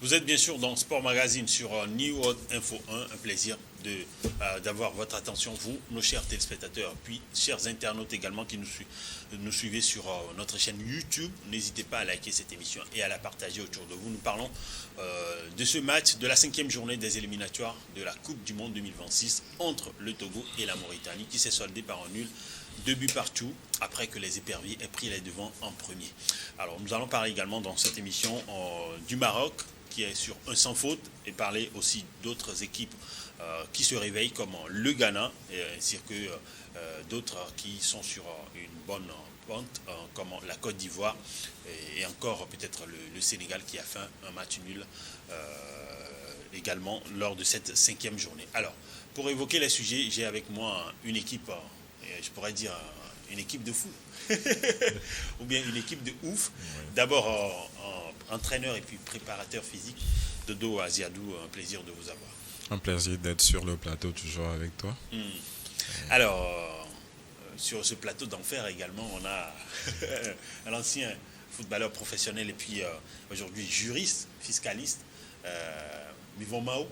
Vous êtes bien sûr dans Sport Magazine sur New World Info 1. Un plaisir d'avoir votre attention, vous, nos chers téléspectateurs, puis chers internautes également qui nous suivez sur notre chaîne YouTube. N'hésitez pas à liker cette émission et à la partager autour de vous. Nous parlons de ce match de la 5e journée des éliminatoires de la Coupe du Monde 2026 entre le Togo et la Mauritanie qui s'est soldée par un nul 2 buts partout après que les éperviers aient pris les devants en premier. Alors nous allons parler également dans cette émission du Maroc qui est sur un sans faute et parler aussi d'autres équipes qui se réveillent comme le Ghana ainsi que d'autres qui sont sur une bonne pente comme la Côte d'Ivoire et encore peut-être le Sénégal qui a fait un match nul également lors de cette 5e journée. Alors pour évoquer les sujets, j'ai avec moi une équipe, je pourrais dire une équipe de fous ou bien une équipe de ouf. D'abord entraîneur et puis préparateur physique, Dodo Aziadou, un plaisir de vous avoir. Un plaisir d'être sur le plateau toujours avec toi. Alors, sur ce plateau d'enfer également, on a un ancien footballeur professionnel et puis aujourd'hui juriste, fiscaliste, Mivon Mao,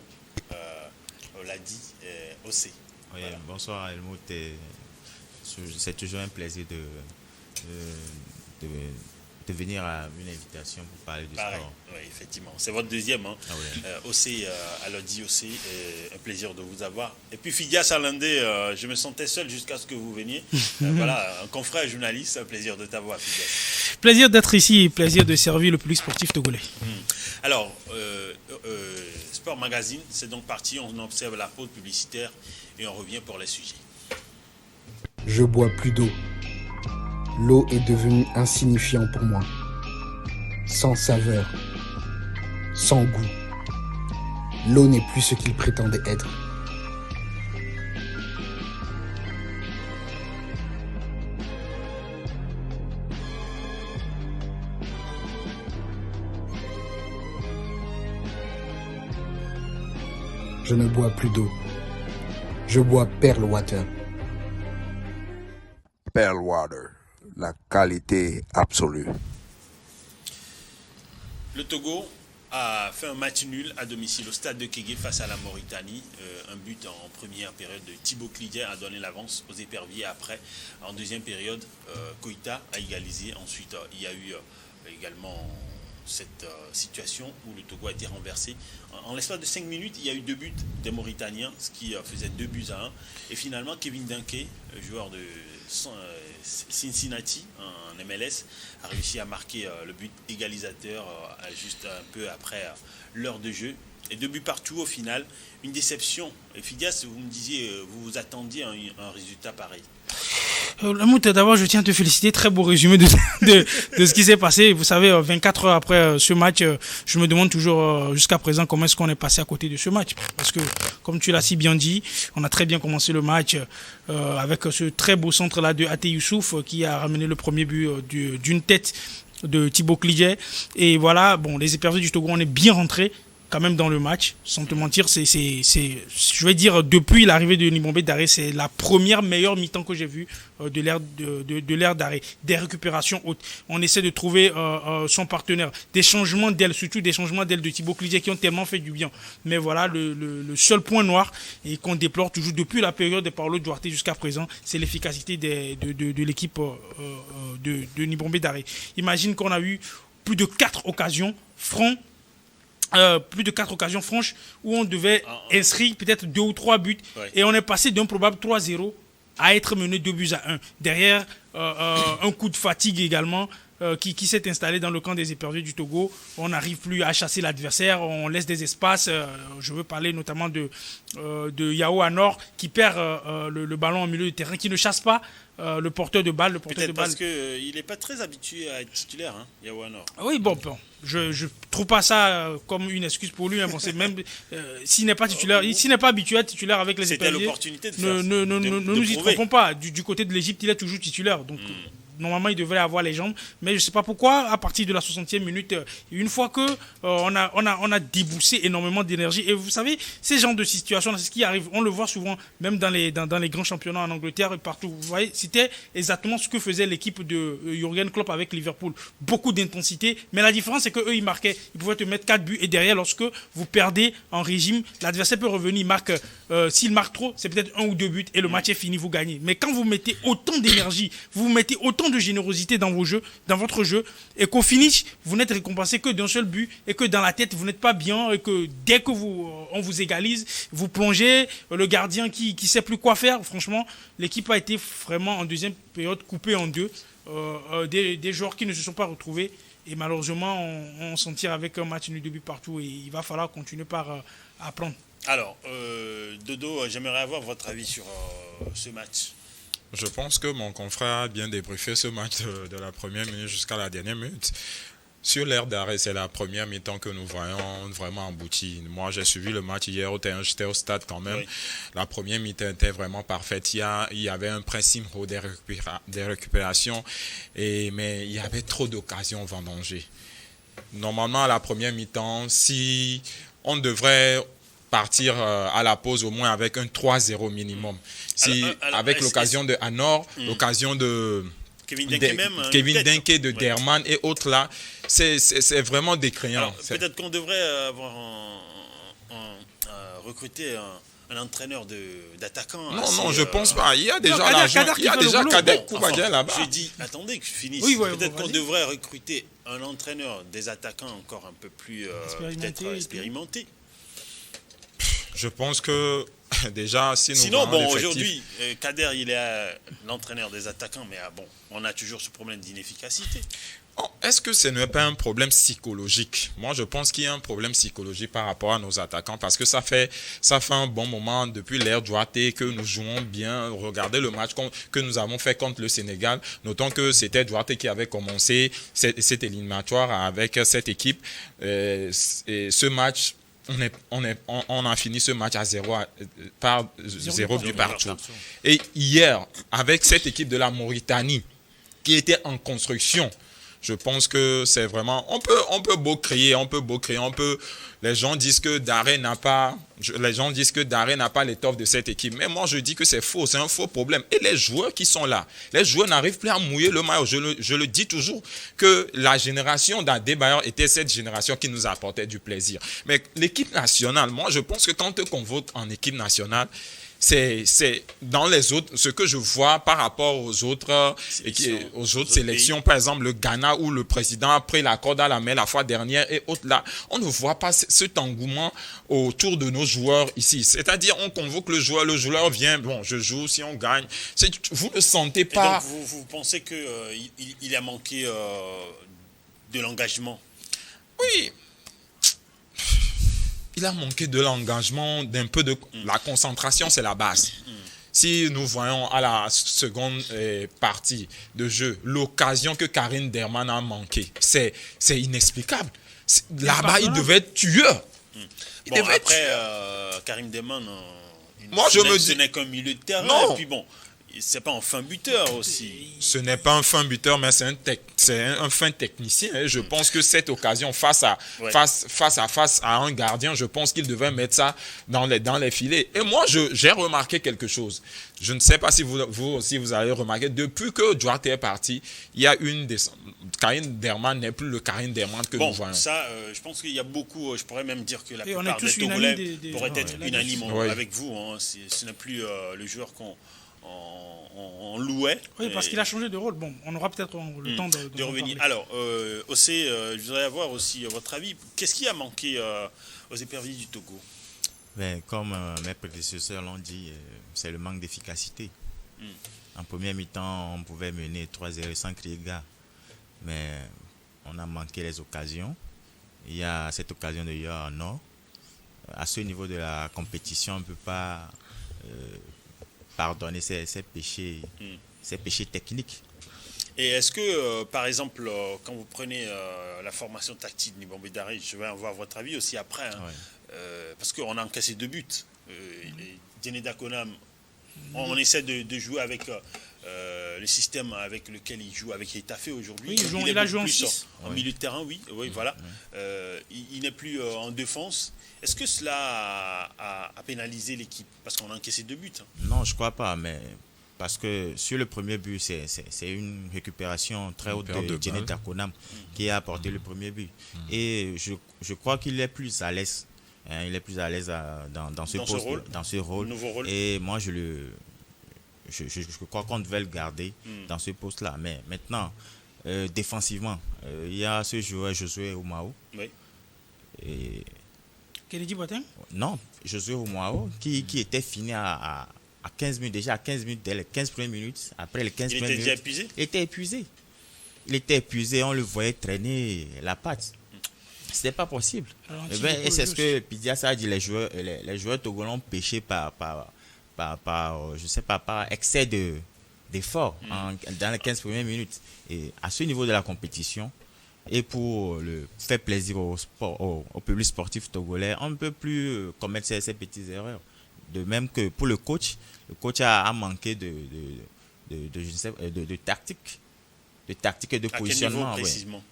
on l'a dit, OC. Oui, voilà. Bonsoir Helmut, c'est toujours un plaisir de venir à une invitation pour parler du sport. Oui, effectivement. C'est votre deuxième. Hein. Ah oui. OC, alors dit OC, un plaisir de vous avoir. Et puis Fidias Alandé, je me sentais seul jusqu'à ce que vous veniez. Voilà, un confrère journaliste, un plaisir de t'avoir, Fidias. Plaisir d'être ici et plaisir de servir le public sportif togolais. Alors, Sport Magazine, c'est donc parti. On observe la pause publicitaire et on revient pour les sujets. Je bois plus d'eau. L'eau est devenue insignifiante pour moi. Sans saveur. Sans goût. L'eau n'est plus ce qu'il prétendait être. Je ne bois plus d'eau. Je bois Pearl Water. Pearl Water, la qualité absolue. Le Togo a fait un match nul à domicile au stade de Kégué face à la Mauritanie. Un but en première période de Thibaut Clidier a donné l'avance aux éperviers. Après, en deuxième période, Koïta a égalisé. Ensuite, il y a eu également cette situation où le Togo a été renversé. En l'espace de 5 minutes, il y a eu 2 buts des Mauritaniens, ce qui faisait 2 buts à 1. Et finalement, Kevin Dunke, joueur de Cincinnati en MLS, a réussi à marquer le but égalisateur juste un peu après l'heure de jeu. Et 2 buts partout au final. Une déception. Et Fidias, vous me disiez, vous vous attendiez à un résultat pareil. D'abord, je tiens à te féliciter. Très beau résumé de ce qui s'est passé. Vous savez, 24 heures après ce match, je me demande toujours jusqu'à présent comment est-ce qu'on est passé à côté de ce match. Parce que, comme tu l'as si bien dit, on a très bien commencé le match avec ce très beau centre-là de Até Youssouf qui a ramené le premier but d'une tête de Thibaut Clidier. Et voilà, bon, les éperviers du Togo, on est bien rentrés quand même dans le match, sans te mentir, je vais dire, depuis l'arrivée de Nibombé Daré, c'est la première meilleure mi-temps que j'ai vue de l'ère d'arrêt. Des récupérations hautes. On essaie de trouver son partenaire. Des changements d'aile, surtout des changements d'aile de Thibaut Clidier qui ont tellement fait du bien. Mais voilà, le seul point noir et qu'on déplore toujours depuis la période de Paulo Duarte jusqu'à présent, c'est l'efficacité de l'équipe de Nibombé Daré. Imagine qu'on a eu plus de 4 occasions francs. Plus de 4 occasions franches où on devait inscrire peut-être 2 ou 3 buts et on est passé d'un probable 3-0 à être mené 2 buts à 1. Derrière, un coup de fatigue également qui s'est installé dans le camp des éperviers du Togo. On n'arrive plus à chasser l'adversaire, on laisse des espaces. Je veux parler notamment de Yao Anor qui perd le ballon au milieu du terrain, qui ne chasse pas le porteur de balle. Peut-être parce qu'il n'est pas très habitué à être titulaire, hein, Yao Anor. Oui, bon, je trouve pas ça comme une excuse pour lui. Hein. Bon, c'est même s'il n'est pas titulaire, s'il n'est pas habitué à être titulaire avec les éperviers, l'opportunité de faire. Ne nous y trompons pas. Du côté de l'Égypte, il est toujours titulaire. Donc normalement, il devrait avoir les jambes. Mais je ne sais pas pourquoi, à partir de la 60e minute, une fois que on a déboursé énormément d'énergie. Et vous savez, ces genres de situations, c'est ce qui arrive. On le voit souvent, même dans les grands championnats en Angleterre et partout. Vous voyez, c'était exactement ce que faisait l'équipe de Jürgen Klopp avec Liverpool. Beaucoup d'intensité. Mais la différence, c'est qu'eux, ils marquaient. Ils pouvaient te mettre 4 buts. Et derrière, lorsque vous perdez en régime, l'adversaire peut revenir. Il marque, s'il marque trop, c'est peut-être 1 ou 2 buts. Et le match est fini, vous gagnez. Mais quand vous mettez autant d'énergie, vous mettez autant de générosité dans votre jeu, et qu'au finish, vous n'êtes récompensé que d'un seul but, et que dans la tête, vous n'êtes pas bien, et que dès que on vous égalise, vous plongez, le gardien qui sait plus quoi faire. Franchement, l'équipe a été vraiment en deuxième période coupée en deux. Des joueurs qui ne se sont pas retrouvés, et malheureusement, on s'en tire avec un match nul de but partout, et il va falloir continuer par apprendre. Alors, Dodo, j'aimerais avoir votre avis sur ce match. Je pense que mon confrère a bien débriefé ce match de la première minute jusqu'à la dernière minute. Sur l'ère d'arrêt, c'est la première mi-temps que nous voyons vraiment aboutir. Moi, j'ai suivi le match hier, j'étais au stade quand même. Oui. La première mi-temps était vraiment parfaite. Il y avait un principe des récupérations, mais il y avait trop d'occasions vendangées. Normalement, à la première mi-temps, si on devrait partir à la pause au moins avec un 3-0 minimum. Avec l'occasion de Anor, l'occasion de Kevin Denke de Derman et autres là, c'est vraiment décriant. Peut-être qu'on devrait avoir recruter un entraîneur d'attaquant. Non, je pense pas. Il y a déjà l'argent. Il y a déjà Kader Koubadia là-bas. J'ai dit, attendez que je finisse. Peut-être qu'on devrait recruter un entraîneur des attaquants encore un peu plus expérimenté. Je pense que déjà, si nous sinon, aujourd'hui, Kader, il est l'entraîneur des attaquants, mais on a toujours ce problème d'inefficacité. Est-ce que ce n'est pas un problème psychologique? Moi, je pense qu'il y a un problème psychologique par rapport à nos attaquants parce que ça fait un bon moment depuis l'ère Duarte que nous jouons bien. Regardez le match que nous avons fait contre le Sénégal. Notons que c'était Duarte qui avait commencé cette éliminatoire avec cette équipe. Et ce match, on a fini ce match à 0 but partout. Et hier, avec cette équipe de la Mauritanie qui était en construction, je pense que c'est vraiment... On peut beau crier, les gens disent que Daré n'a pas l'étoffe de cette équipe. Mais moi, je dis que c'est faux, c'est un faux problème. Et les joueurs qui sont là, les joueurs n'arrivent plus à mouiller le maillot. Je le dis toujours, que la génération d'Adebayor était cette génération qui nous apportait du plaisir. Mais l'équipe nationale, moi, je pense que quand on te convoque en équipe nationale, c'est dans les autres, ce que je vois par rapport aux autres sélections, par exemple le Ghana où le président a pris la corde à la main la fois dernière et autres là, on ne voit pas cet engouement autour de nos joueurs ici. C'est-à-dire on convoque le joueur vient, je joue, si on gagne, vous ne sentez pas. Et donc vous pensez qu'il a manqué de l'engagement? Oui. Il a manqué de l'engagement, d'un peu de la concentration, c'est la base. Si nous voyons à la seconde partie de jeu, l'occasion que Karim Derman a manqué, c'est inexplicable. Là-bas, il devait être tueur. Karim Derman, ce n'est qu'un milieu de terrain. Non. Et puis c'est pas un fin buteur aussi. Ce n'est pas un fin buteur, mais c'est un fin technicien. Et je pense que cette occasion face à un gardien, je pense qu'il devait mettre ça dans les filets. Et moi, j'ai remarqué quelque chose. Je ne sais pas si vous aussi vous avez remarqué. Depuis que Duarte est parti, il y a une descente. Karim Derman n'est plus le Karim Derman que nous voyons. Ça, je pense qu'il y a beaucoup. Je pourrais même dire que la plupart des Togolais pourraient être unanimes avec vous. Ce n'est plus le joueur qu'on louait. Oui, parce qu'il a changé de rôle. On aura peut-être le temps de revenir. Alors, je voudrais avoir aussi votre avis. Qu'est-ce qui a manqué aux éperviers du Togo? Comme mes prédécesseurs l'ont dit, c'est le manque d'efficacité. En première mi-temps, on pouvait mener 3-0 sans crier gare. Mais on a manqué les occasions. Il y a cette occasion de hier en or. À ce niveau de la compétition, on ne peut pas... pardonner ces péchés techniques. Et est-ce que, par exemple, quand vous prenez la formation tactique de Nibombe Daré, je vais avoir votre avis aussi après, parce qu'on a encaissé 2 buts. Djeneda Konam On essaie de jouer avec le système avec lequel il joue avec Etafé aujourd'hui. Oui, il a joué en plus 6. en milieu de terrain, oui, voilà. Il n'est plus en défense. Est-ce que cela a pénalisé l'équipe? Parce qu'on a encaissé 2 buts. Non, je crois pas, mais parce que sur le premier but, c'est une récupération très haute de Djené Dakonam qui a apporté le premier but. Et je crois qu'il est plus à l'aise. Il est plus à l'aise dans ce poste, dans ce rôle. Nouveau rôle. Et moi, je crois qu'on devait le garder dans ce poste-là. Mais maintenant, défensivement, il y a ce joueur Josué Oumao. Oui. Et Kennedy Boateng? non, Josué Oumao qui était fini à 15 minutes, déjà à 15 minutes, dès les 15 premières minutes, après les 15 premières minutes. Il était déjà épuisé? Il était épuisé, on le voyait traîner la patte. C'était pas possible. Et c'est ce que Pidias a dit, les joueurs togolais ont péché par excès d'effort dans les 15 premières minutes. Et à ce niveau de la compétition, et pour faire plaisir au public sportif togolais, on ne peut plus commettre ces petites erreurs. De même que pour le coach a manqué de tactique et de positionnement. À quel niveau précisément?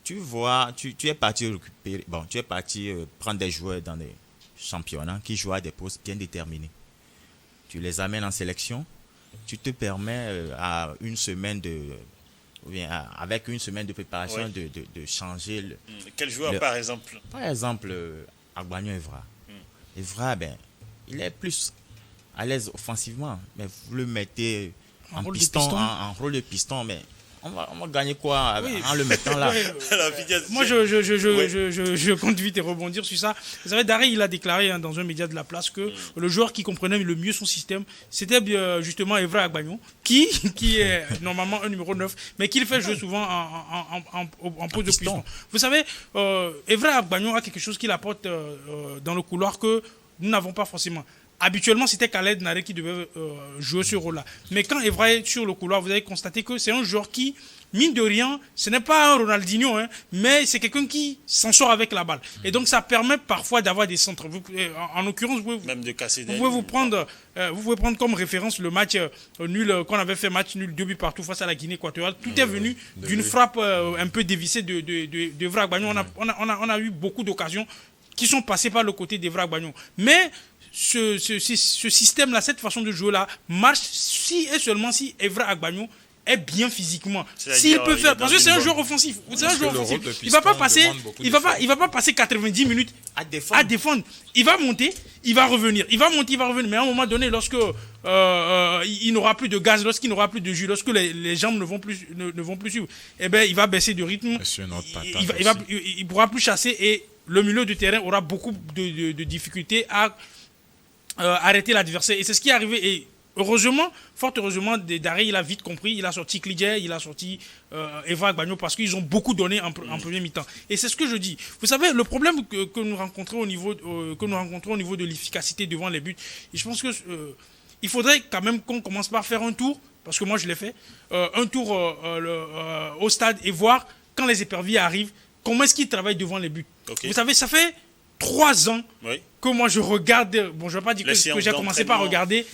Tu vois, tu es parti récupérer, tu es parti prendre des joueurs dans des championnats qui jouent à des postes bien déterminés. Tu les amènes en sélection, tu te permets avec une semaine de préparation de changer. Quel joueur par exemple? Par exemple, Agbagnon Evra. Evra, il est plus à l'aise offensivement, mais vous le mettez en rôle de piston, mais on va gagner quoi en le mettant là? Moi, je compte vite et rebondir sur ça. Vous savez, Daré, il a déclaré dans un média de la place que le joueur qui comprenait le mieux son système, c'était justement Evra Agbagnon, qui est normalement un numéro 9, mais qu'il fait jouer souvent en pose de piston. Vous savez, Evra Agbagnon a quelque chose qu'il apporte dans le couloir que nous n'avons pas forcément. Habituellement, c'était Khaled Naré qui devait jouer ce rôle-là. Mais quand Evra est sur le couloir, vous avez constaté que c'est un joueur qui, mine de rien, ce n'est pas un Ronaldinho, mais c'est quelqu'un qui s'en sort avec la balle. Et donc, ça permet parfois d'avoir des centres. En l'occurrence, vous pouvez prendre comme référence le match nul, qu'on avait fait match nul 2 buts partout face à la Guinée équatoriale. Tout est venu d'une frappe un peu dévissée de Evra Agbagnon. On a eu beaucoup d'occasions qui sont passées par le côté d'Evra Agbagnon. Mais ce système-là, cette façon de jouer-là, marche si et seulement si Evra Agbagnon est bien physiquement. S'il peut faire, parce que c'est un joueur offensif. C'est un joueur offensif. Il va pas passer 90 minutes à défendre. Il va monter, il va revenir. Il va monter, il va revenir. Mais à un moment donné, lorsque il n'aura plus de gaz, lorsqu'il n'aura plus de jus, lorsque les jambes ne vont plus suivre, il va baisser de rythme. Il pourra plus chasser et le milieu du terrain aura beaucoup de difficultés à arrêter l'adversaire. Et c'est ce qui est arrivé. Et heureusement, fort heureusement, Daré, il a vite compris. Il a sorti Klidje, il a sorti Evra Agbagnon parce qu'ils ont beaucoup donné en premier mi-temps. Et c'est ce que je dis. Vous savez, le problème que nous rencontrons au niveau de l'efficacité devant les buts, et je pense que il faudrait quand même qu'on commence par faire un tour, parce que moi je l'ai fait, un tour au stade et voir quand les éperviers arrivent, comment est-ce qu'ils travaillent devant les buts. Okay. Vous savez, ça fait 3 ans que moi je regarde. Bon, je ne vais pas dire que j'ai commencé par regarder.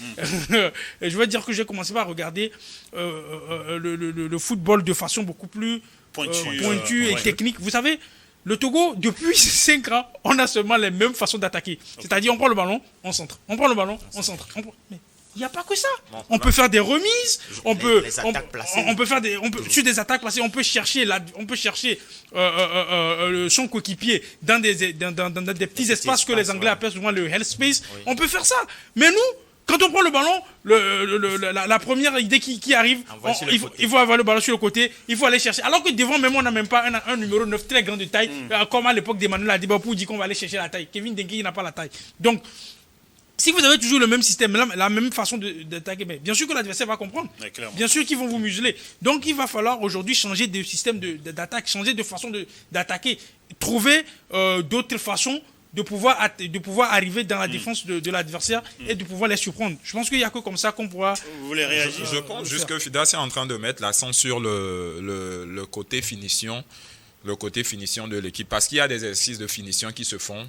Je vais dire que j'ai commencé par regarder le football de façon beaucoup plus pointue et technique. Vous savez, le Togo, depuis 5 ans, on a seulement les mêmes façons d'attaquer. C'est-à-dire, on prend le ballon, on centre. On prend le ballon, on centre. Mais il n'y a pas que ça. On peut faire des remises, on peut faire sur des attaques placées, on peut chercher son coéquipier dans des petits espaces que les Anglais appellent souvent le hell space. Oui. On peut faire ça. Mais nous, quand on prend le ballon, la première idée qui arrive, il faut avoir le ballon sur le côté, il faut aller chercher. Alors que devant, même on n'a même pas un numéro 9 très grand de taille, comme à l'époque d'Emmanuel Adiba pour dire qu'on va aller chercher la taille. Kevin Dengue, il n'a pas la taille. Donc, si vous avez toujours le même système, la même façon d'attaquer, bien sûr que l'adversaire va comprendre. Bien sûr qu'ils vont vous museler. Donc il va falloir aujourd'hui changer de système d'attaque, changer de façon d'attaquer, trouver d'autres façons de pouvoir arriver dans la défense de l'adversaire et de pouvoir les surprendre. Je pense qu'il n'y a que comme ça qu'on pourra... Vous voulez réagir? Je pense juste que Fidas est en train de mettre l'accent sur le côté finition. le côté finition de l'équipe, parce qu'il y a des exercices de finition qui se font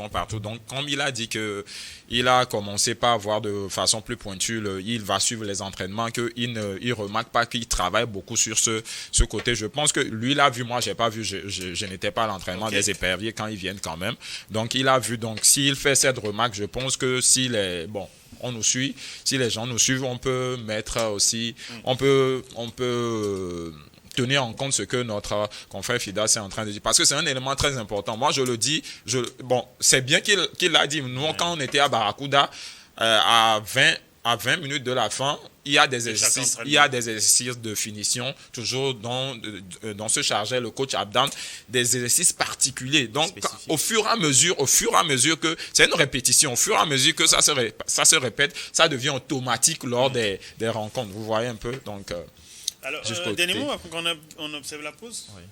partout. Donc, comme il a dit que il a commencé par voir de façon plus pointue, il va suivre les entraînements, il remarque pas qu'il travaille beaucoup sur ce côté. Je pense que lui l'a vu, moi j'ai pas vu, je n'étais pas à l'entraînement des éperviers quand ils viennent quand même. Donc, il a vu. Donc, s'il fait cette remarque, je pense que on nous suit. Si les gens nous suivent, on peut mettre aussi, on peut tenir en compte ce que notre confrère Fidas est en train de dire. Parce que c'est un élément très important. Moi, je le dis, c'est bien qu'il l'a dit. Nous, quand on était à Barracuda, à 20 minutes de la fin, il y a des exercices de finition, toujours dont se chargeait le coach Abdan, des exercices particuliers. Donc, au fur et à mesure que, c'est une répétition, au fur et à mesure que ça se répète, ça devient automatique lors des rencontres. Vous voyez un peu, donc... Alors, dernier mot, avant qu'on observe la pause. Oui.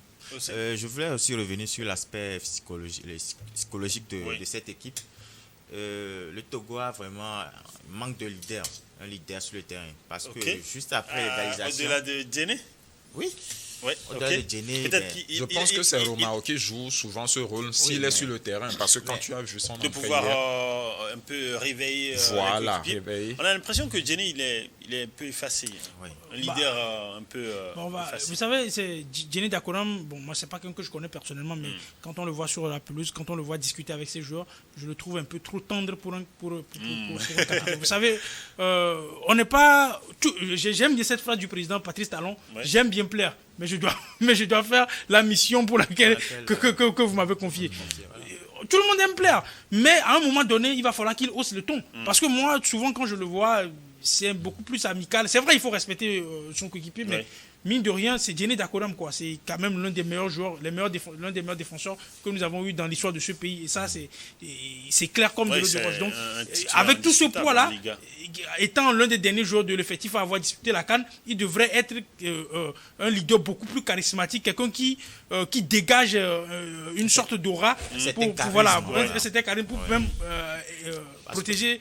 Je voulais aussi revenir sur l'aspect psychologique de cette équipe. Le Togo a vraiment manque de leader, un leader sur le terrain. Parce que juste après l'égalisation... Au-delà de Djene? Oui. Ouais, Au-delà de Djene, je pense que c'est Romao qui joue souvent ce rôle s'il est sur le terrain. Parce que quand tu as vu son entrée de pouvoir un peu réveiller. Voilà, réveiller. On a l'impression que Djene, il est un peu effacé. Oui. Un leader un peu effacé. Vous savez, Djene Dakoram, moi c'est pas quelqu'un que je connais personnellement, mais quand on le voit sur la pelouse, quand on le voit discuter avec ses joueurs, je le trouve un peu trop tendre pour un capitaine. Vous savez, on n'est pas... J'aime bien cette phrase du président Patrice Talon, j'aime bien plaire, mais je dois faire la mission pour laquelle que vous m'avez confiée. Tout le monde aime plaire, mais à un moment donné, il va falloir qu'il hausse le ton. Parce que moi, souvent, quand je le vois, c'est beaucoup plus amical. C'est vrai, il faut respecter son coéquipier, mais mine de rien, c'est Djene Dakoram, quoi. C'est quand même l'un des meilleurs joueurs, l'un des meilleurs défenseurs que nous avons eu dans l'histoire de ce pays. Et ça, c'est clair comme de l'eau de roche. Donc, avec tout ce poids-là, étant l'un des derniers joueurs de l'effectif à avoir disputé la CAN, il devrait être un leader beaucoup plus charismatique, quelqu'un qui dégage une sorte d'aura pour même protéger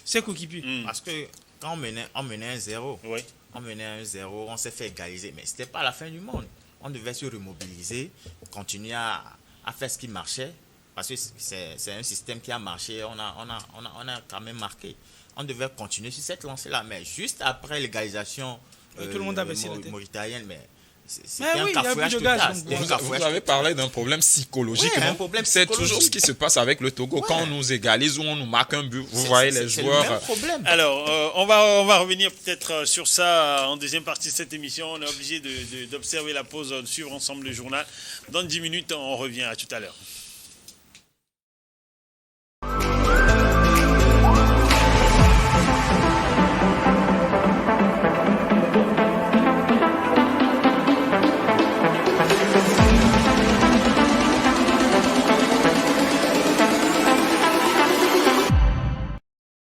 ses coéquipiers. Parce que quand on menait 1-0, on s'est fait égaliser. Mais ce n'était pas la fin du monde. On devait se remobiliser, continuer à faire ce qui marchait. Parce que c'est un système qui a marché. On a quand même marqué. On devait continuer sur cette lancée-là. Mais juste après l'égalisation tout le monde a baissé la tête. mauritanienne, c'était un cafouillage total. Vous avez parlé d'un problème psychologique. Oui, un problème c'est psychologique. toujours ce qui se passe avec le Togo. Quand on nous égalise ou on nous marque un but, vous voyez les joueurs. C'est le même problème. Alors, on va revenir peut-être sur ça en deuxième partie de cette émission. On est obligé d'observer la pause, de suivre ensemble le journal. Dans 10 minutes, on revient. À tout à l'heure.